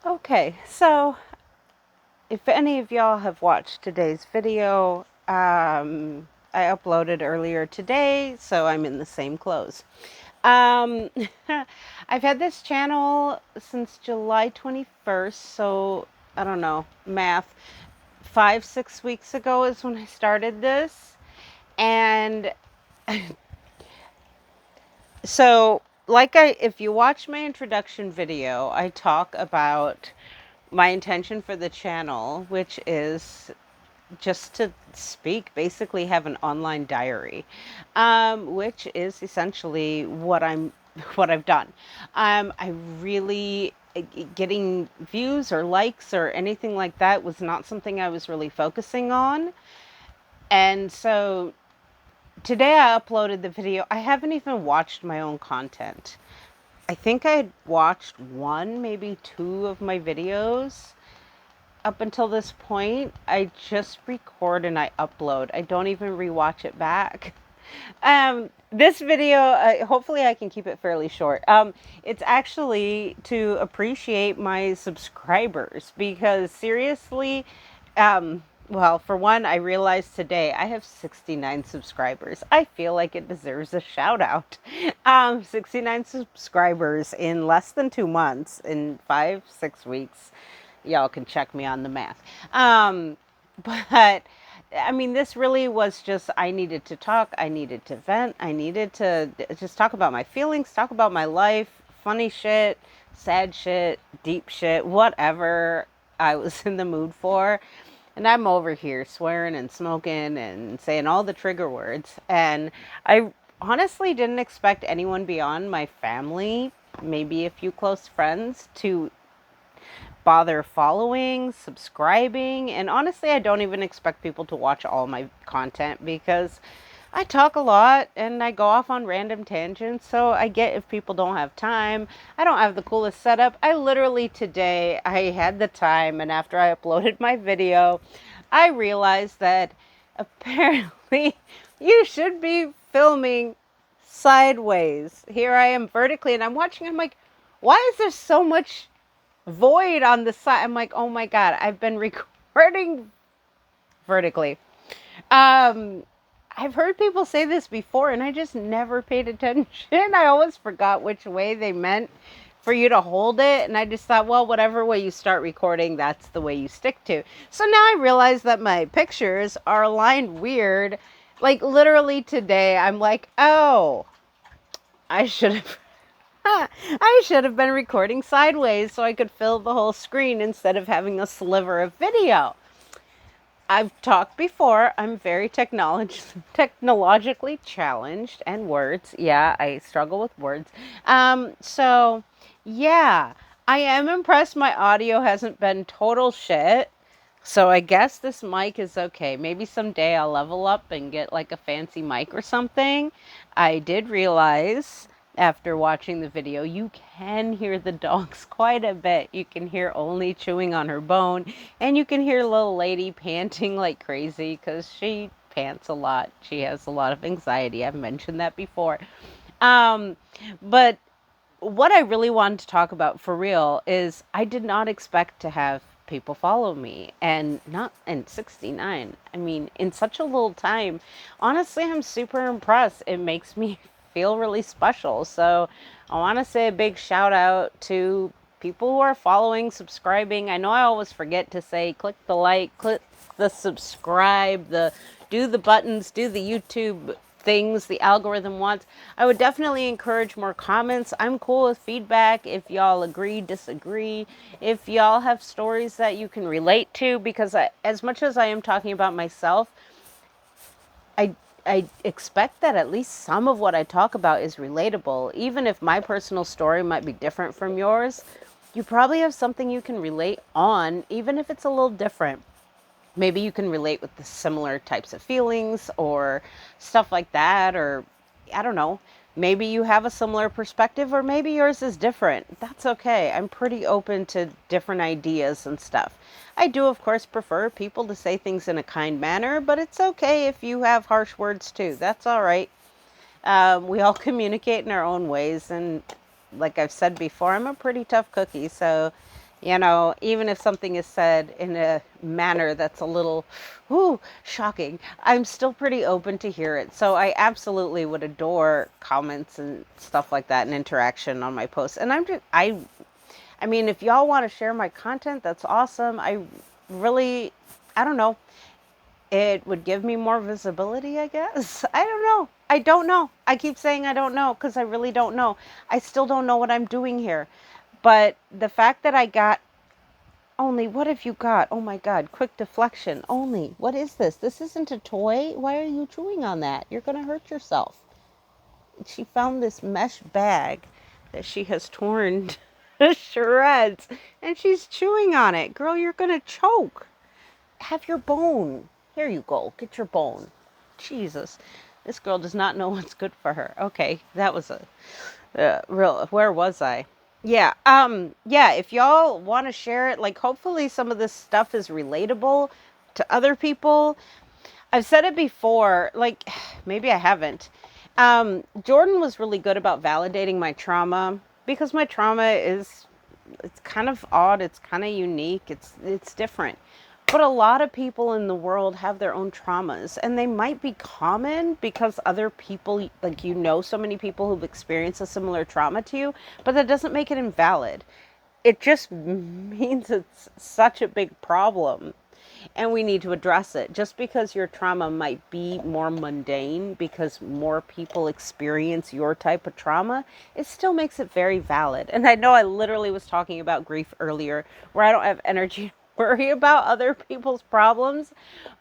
Okay, so if any of y'all have watched today's video, I uploaded earlier today, so I'm in the same clothes. Um, I've had this channel since July 21st, so I don't know, math. 5, 6 weeks ago is when I started this. And so, if you watch my introduction video, I talk about my intention for the channel, which is just to speak, basically have an online diary, which is essentially what I've done. I really getting views or likes or anything like that was not something I was really focusing on. And so today I uploaded the video. I haven't even watched my own content. I think I had watched one, maybe two of my videos up until this point. I just record and I upload. I don't even rewatch it back. This video, hopefully I can keep it fairly short. It's actually to appreciate my subscribers because seriously, well, for one, I realized today I have 69 subscribers. I feel like it deserves a shout out. 69 subscribers in less than 2 months, in 5, 6 weeks. Y'all can check me on the math. But I mean, this really was just, I needed to talk, I needed to vent, I needed to just talk about my feelings, talk about my life, funny shit, sad shit, deep shit, whatever I was in the mood for. And I'm over here swearing and smoking and saying all the trigger words. And I honestly didn't expect anyone beyond my family, maybe a few close friends, to bother following, subscribing, and honestly, I don't even expect people to watch all my content because I talk a lot and I go off on random tangents. So I get if people don't have time. I don't have the coolest setup. I literally today I had the time, and after I uploaded my video, I realized that apparently you should be filming sideways. Here I am vertically and I'm watching. I'm like, why is there so much void on the side? I'm like, oh my God, I've been recording vertically. Um, I've heard people say this before and I just never paid attention. I always forgot which way they meant for you to hold it. And I just thought, well, whatever way you start recording, that's the way you stick to. So now I realize that my pictures are aligned weird. Like literally today, I'm like, oh, I should have I should have been recording sideways so I could fill the whole screen instead of having a sliver of video. I've talked before, I'm very technologically challenged, and words. Yeah, I struggle with words. So yeah, I am impressed my audio hasn't been total shit. So I guess this mic is okay. Maybe someday I'll level up and get like a fancy mic or something. I did realize after watching the video, you can hear the dogs quite a bit. You can hear Only chewing on her bone, and you can hear little lady panting like crazy because she pants a lot. She has a lot of anxiety. I've mentioned that before. Um, but what I really wanted to talk about for real is I did not expect to have people follow me, and not in 69. I mean, in such a little time. Honestly, I'm super impressed. It makes me feel really special. So, I want to say a big shout out to people who are following, subscribing. I know I always forget to say click the like, click the subscribe, the do the buttons, do the YouTube things the algorithm wants. I would definitely encourage more comments. I'm cool with feedback if y'all agree, disagree, if y'all have stories that you can relate to, because as much as I am talking about myself, I I expect that at least some of what I talk about is relatable. Even if my personal story might be different from yours, you probably have something you can relate on, even if it's a little different. Maybe you can relate with the similar types of feelings or stuff like that, or I don't know, maybe you have a similar perspective or maybe yours is different. That's okay. I'm pretty open to different ideas and stuff. I do of course prefer people to say things in a kind manner, but it's okay if you have harsh words too. That's all right. We all communicate in our own ways, and like I've said before, I'm a pretty tough cookie, so Even if something is said in a manner that's a little, ooh, shocking, I'm still pretty open to hear it. So I absolutely would adore comments and stuff like that and interaction on my posts. And I mean, if y'all want to share my content, that's awesome. Really, I don't know. It would give me more visibility, I guess. I don't know. I don't know. I keep saying I don't know because I really don't know. I still don't know what I'm doing here. But the fact that I got only, what have you got? Oh my God, quick deflection. Only, what is this? This isn't a toy. Why are you chewing on that? You're going to hurt yourself. She found this mesh bag that she has torn to shreds and she's chewing on it. Girl, you're going to choke. Have your bone. Here you go. Get your bone. Jesus. This girl does not know what's good for her. Okay, that was a real, where was I? Yeah, if y'all want to share it, like hopefully some of this stuff is relatable to other people. I've said it before, like maybe I haven't. Jordan was really good about validating my trauma because my trauma is, it's kind of odd, it's kind of unique, it's different. But a lot of people in the world have their own traumas, and they might be common because other people, like so many people who've experienced a similar trauma to you, but that doesn't make it invalid. It just means it's such a big problem and we need to address it. Just because your trauma might be more mundane because more people experience your type of trauma, it still makes it very valid. And I know I literally was talking about grief earlier, where I don't have energy to worry about other people's problems,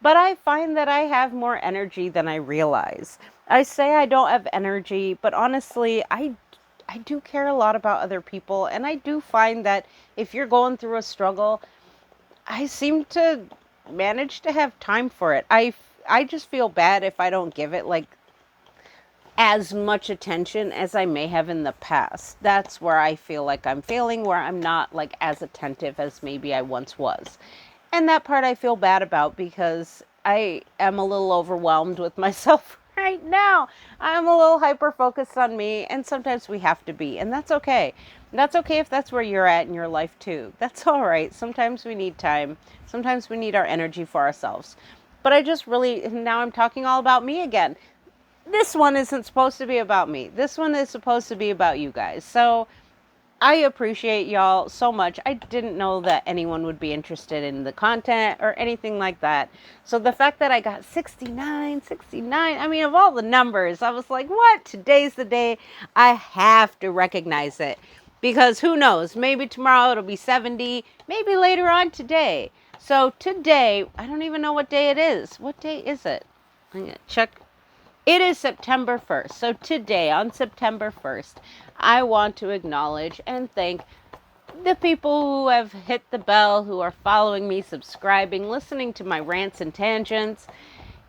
but I find that I have more energy than I realize. I say I don't have energy, but honestly, I do care a lot about other people, and I do find that if you're going through a struggle, I seem to manage to have time for it. I just feel bad if I don't give it like as much attention as I may have in the past. That's where I feel like I'm failing, where I'm not like as attentive as maybe I once was. And that part I feel bad about because I am a little overwhelmed with myself right now. I'm a little hyper focused on me, and sometimes we have to be, and that's okay. That's okay if that's where you're at in your life too. That's all right. Sometimes we need time. Sometimes we need our energy for ourselves. But I just really, now I'm talking all about me again. This one isn't supposed to be about me. This one is supposed to be about you guys. So I appreciate y'all so much. I didn't know that anyone would be interested in the content or anything like that. So the fact that I got 69, I mean, of all the numbers, I was like, what? Today's the day. I have to recognize it. Because who knows? Maybe tomorrow it'll be 70, maybe later on today. So today, I don't even know what day it is. What day is it? I'm going to check. It is September 1st. So today, on September 1st, I want to acknowledge and thank the people who have hit the bell, who are following me, subscribing, listening to my rants and tangents.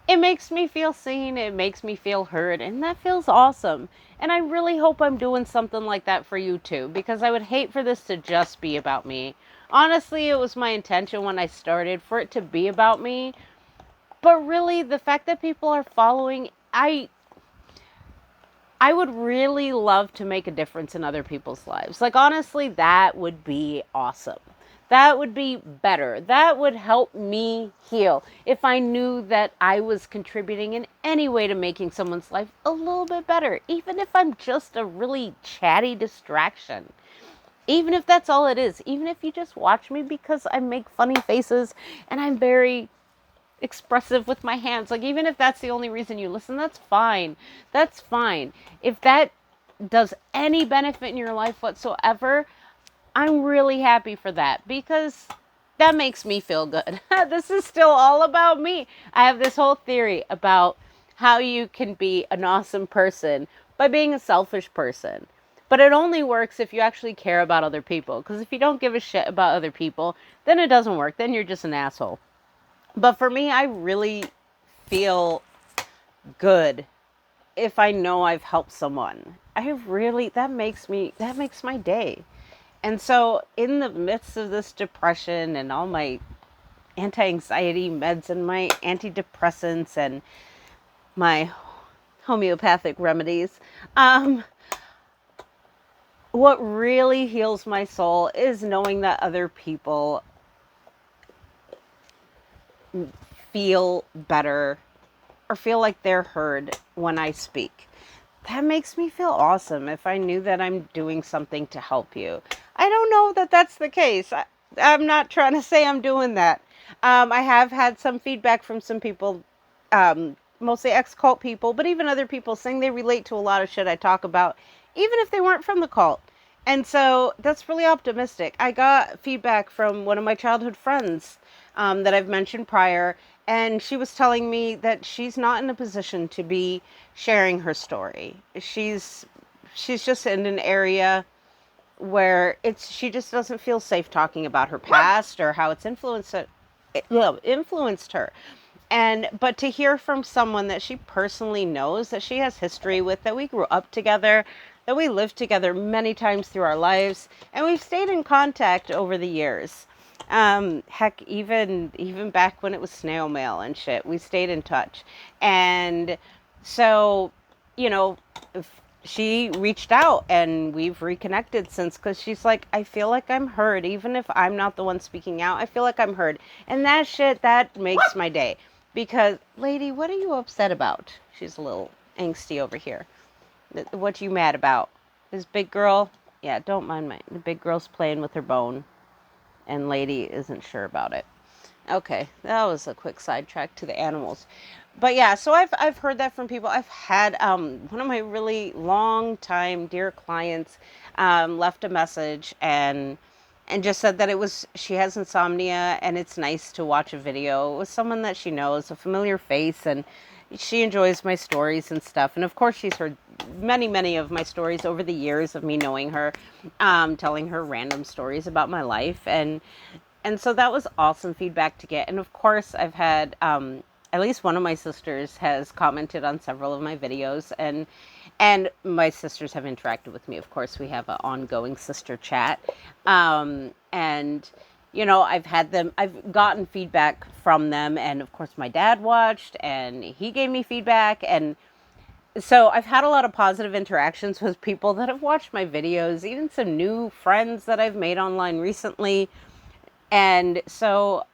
It makes me feel seen. It makes me feel heard. And that feels awesome. And I really hope I'm doing something like that for you too, because I would hate for this to just be about me. Honestly, it was my intention when I started for it to be about me. But really, the fact that people are following, I would really love to make a difference in other people's lives. Like, honestly, that would be awesome. That would be better. That would help me heal if I knew that I was contributing in any way to making someone's life a little bit better, even if I'm just a really chatty distraction. Even if that's all it is. Even if you just watch me because I make funny faces and I'm very expressive with my hands. Like, even if that's the only reason you listen, that's fine. That's fine. If that does any benefit in your life whatsoever, I'm really happy for that because that makes me feel good. This is still all about me. I have this whole theory about how you can be an awesome person by being a selfish person. But it only works if you actually care about other people. Because if you don't give a shit about other people, then it doesn't work. Then you're just an asshole. But for me, I really feel good if I know I've helped someone. That makes my day. And so in the midst of this depression and all my anti-anxiety meds and my antidepressants and my homeopathic remedies, what really heals my soul is knowing that other people feel better or feel like they're heard when I speak. That makes me feel awesome if I knew that I'm doing something to help you. I don't know that that's the case. I'm not trying to say I'm doing that. I have had some feedback from some people, mostly ex cult people, but even other people saying they relate to a lot of shit I talk about, even if they weren't from the cult. And so that's really optimistic. I got feedback from one of my childhood friends that I've mentioned prior, and she was telling me that she's not in a position to be sharing her story. She's just in an area where she just doesn't feel safe talking about her past or how it's influenced her. And but to hear from someone that she personally knows, that she has history with, that we grew up together, that we lived together many times through our lives, and we've stayed in contact over the years. Heck, even back when it was snail mail and shit, we stayed in touch. And so, you know, she reached out and we've reconnected since, because she's like, I feel like I'm heard. Even if I'm not the one speaking out, I feel like I'm heard. And that shit, that makes my day. Because, lady, what are you upset about? She's a little angsty over here. What you mad about? This big girl? Yeah, don't mind the big girl's playing with her bone, and lady isn't sure about it. Okay, that was a quick sidetrack to the animals. But yeah, so I've heard that from people. I've had one of my really long time dear clients left a message and just said that she has insomnia and it's nice to watch a video with someone that she knows, a familiar face, and she enjoys my stories and stuff. And of course, she's heard many of my stories over the years of me knowing her, telling her random stories about my life, and so that was awesome feedback to get. And of course, I've had at least one of my sisters has commented on several of my videos, and my sisters have interacted with me. Of course, we have an ongoing sister chat, and I've gotten feedback from them, and of course, my dad watched and he gave me feedback, and so I've had a lot of positive interactions with people that have watched my videos, even some new friends that I've made online recently. And so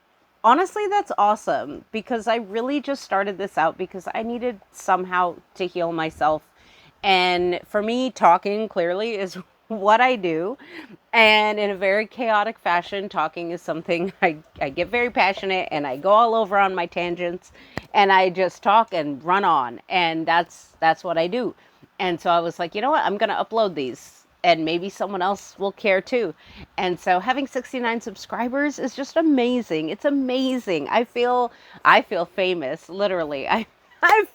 honestly, that's awesome, because I really just started this out because I needed somehow to heal myself. And for me, talking clearly is what I do. And in a very chaotic fashion, talking is something I get very passionate and I go all over on my tangents and I just talk and run on. And that's what I do. And so I was like, you know what? I'm going to upload these and maybe someone else will care too. And so having 69 subscribers is just amazing. It's amazing. I feel famous, literally. I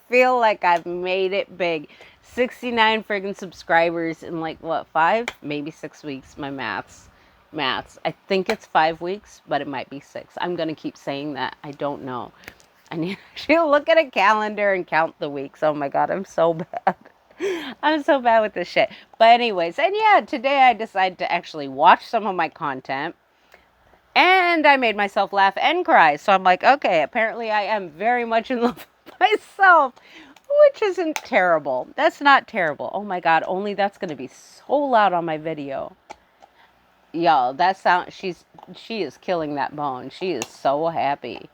feel like I've made it big. 69 friggin' subscribers in like what, 5, maybe 6 weeks. My maths. I think it's 5 weeks, but it might be 6. I'm gonna keep saying that. I don't know. I need to look at a calendar and count the weeks. Oh my god, I'm so bad. I'm so bad with this shit. But anyways, and yeah, today I decided to actually watch some of my content. And I made myself laugh and cry. So I'm like, okay, apparently I am very much in love with myself, which isn't terrible. That's not terrible. Oh my god, only that's going to be so loud on my video. Y'all, she is killing that bone. She is so happy.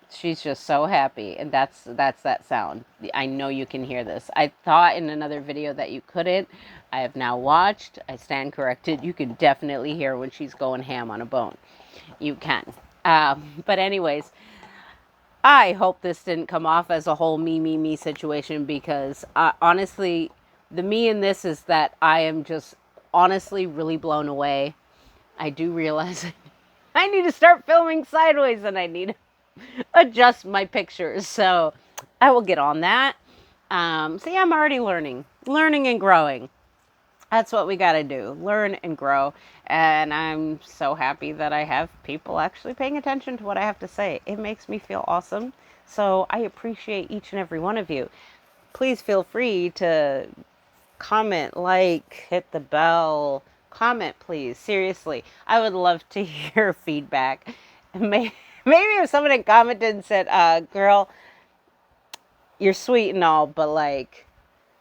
She's just so happy, and that's that sound. I know you can hear this. I thought in another video that you couldn't. I have now watched. I stand corrected. You can definitely hear when she's going ham on a bone. You can. But anyways, I hope this didn't come off as a whole me situation, because honestly, the me in this is that I am just honestly really blown away. I do realize I need to start filming sideways and I need to adjust my pictures. So I will get on that. So yeah, I'm already learning and growing. That's what we got to do. Learn and grow. And I'm so happy that I have people actually paying attention to what I have to say. It makes me feel awesome. So I appreciate each and every one of you. Please feel free to comment, like, hit the bell. Comment, please. Seriously. I would love to hear feedback. Maybe if someone had commented and said, girl, you're sweet and all, but like,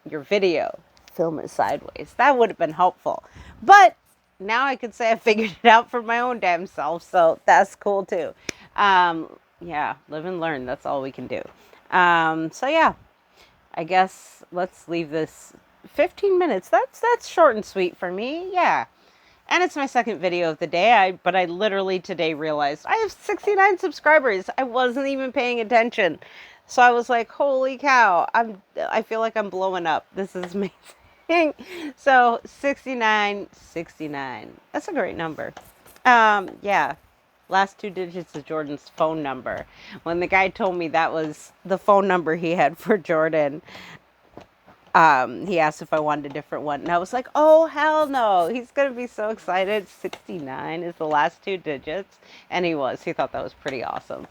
your video, film it sideways. That would have been helpful. But now I could say I figured it out for my own damn self, so that's cool too. Yeah, live and learn. That's all we can do. So yeah, I guess let's leave this 15 minutes. That's short and sweet for me. Yeah. And it's my second video of the day. But I literally today realized I have 69 subscribers. I wasn't even paying attention. So I was like, "Holy cow. I feel like I'm blowing up. This is amazing." So 69, 69. That's a great number. Yeah. Last two digits of Jordan's phone number. When the guy told me that was the phone number he had for Jordan, he asked if I wanted a different one, and I was like, "Oh hell no!" He's gonna be so excited. 69 is the last two digits, and he was. He thought that was pretty awesome.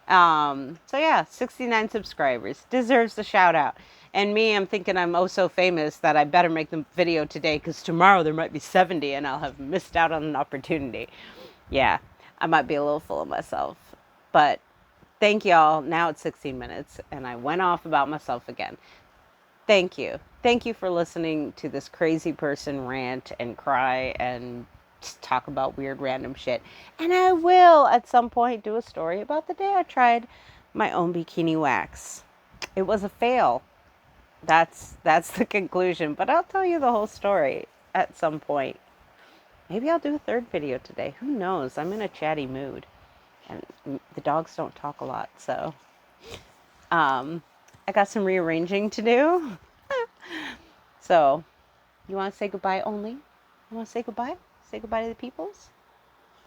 So yeah, 69 subscribers deserves a shout out. And me, I'm thinking I'm oh so famous that I better make the video today because tomorrow there might be 70 and I'll have missed out on an opportunity. Yeah, I might be a little full of myself, but thank y'all. Now it's 16 minutes, and I went off about myself again. Thank you. Thank you for listening to this crazy person rant and cry and just talk about weird random shit. And I will at some point do a story about the day I tried my own bikini wax. It was a fail. That's the conclusion, but I'll tell you the whole story at some point. Maybe I'll do a third video today. Who knows? I'm in a chatty mood. And the dogs don't talk a lot, so I got some rearranging to do. So, you want to say goodbye only? You want to say goodbye? Say goodbye to the peoples?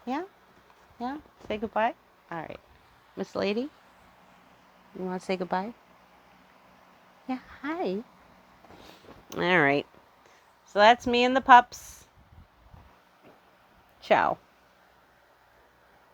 Yeah? Yeah? Say goodbye? All right. Miss Lady, you want to say goodbye? Yeah, hi. All right. So that's me and the pups. Ciao.